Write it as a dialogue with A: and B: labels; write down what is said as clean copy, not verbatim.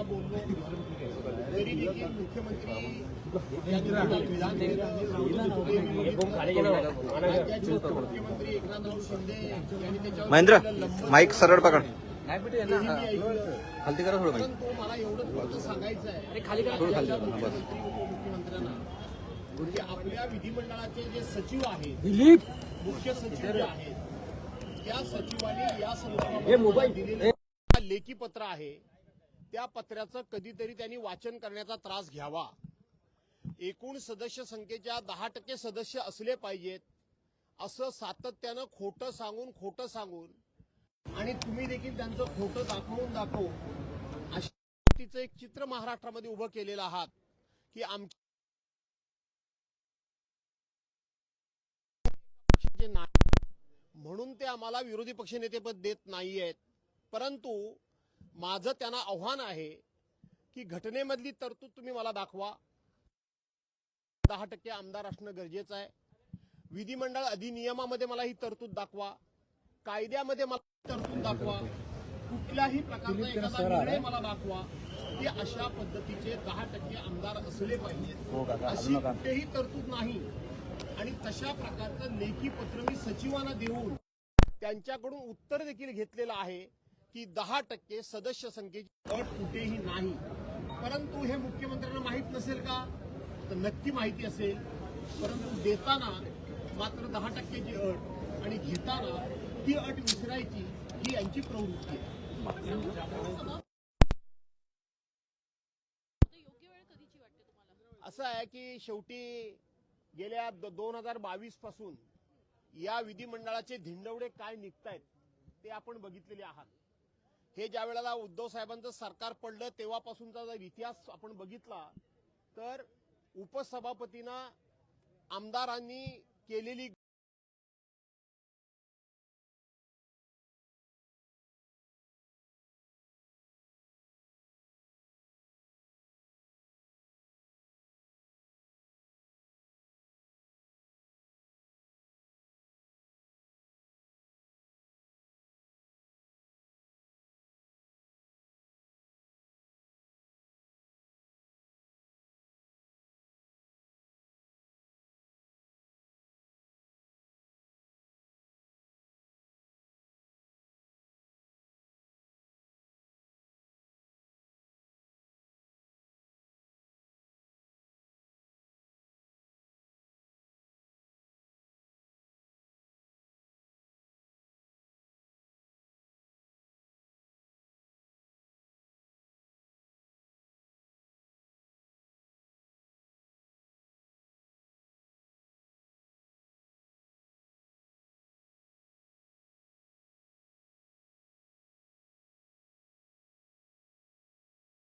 A: बोललो तरी देखील मुख्यमंत्री मुख्यमंत्री एकनाथराव शिंदे यांनी त्याच्यावर
B: महेंद्र माईक सरळ पकड.
A: खाली करा थोडं. परंतु मला एवढंच फक्त सांगायचं आहे मुख्यमंत्र्यांना की आपल्या विधिमंडळाचे जे सचिव आहेत, मुख्य सचिव जे आहेत, त्या सचिवांनी या संदर्भात दिलेलं लेखी पत्र आहे त्या पत्राचं कधीतरी त्यांनी वाचन करण्याचा त्रास घ्यावा. एकूण सदस्य संख्येच्या 10% सदस्य असले पाहिजेत असं सातत्यानं खोटं सांगून आणि तुम्ही देखील त्यांचं खोटं दाखवून अशा पद्धतीचं एक चित्र महाराष्ट्रामध्ये उभं केलेलं आहात की आमचे नाही म्हणून ते आम्हाला विरोधी पक्षनेतेपद देत नाहीयेत. परंतु माझं त्यांना आव्हान आहे की घटनेमधली तरतूद तुम्ही मला दाखवा. 10% आमदार असणं गरजेचं आहे. विधिमंडळ अधिनियमामध्ये मला ही तरतूद दाखवा. कायद्यामध्ये मला तरतूद दाखवा. कुठल्याही प्रकारचा एखादा निर्णय मला दाखवा की अशा पद्धतीचे 10% आमदार असले पाहिजेत. अशी कुठेही तरतूद नाही. आणि तशा प्रकारचं लेखी पत्र मी सचिवांना देऊन त्यांच्याकडून उत्तर देखील घेतलेलं आहे की 10% सदस्य संख्येची अट कुठेही नाही. परंतु हे मुख्यमंत्र्यांना माहीत नसेल का? तर नक्की माहिती असेल. परंतु देताना मात्र 10%ची अट आणि घेताना ती अट विसरायची ही यांची प्रवृत्ती आहे. असं आहे की शेवटी गेल्या 2022 पासून या विधिमंडळाचे धिंडवडे काय निघतायत ते आपण बघितलेले आहात. हे ज्या वेळेला उद्धव साहेबांचं सरकार पडलं तेव्हापासूनचा जर इतिहास आपण बघितला तर उपसभापतींना आमदारांनी केलेली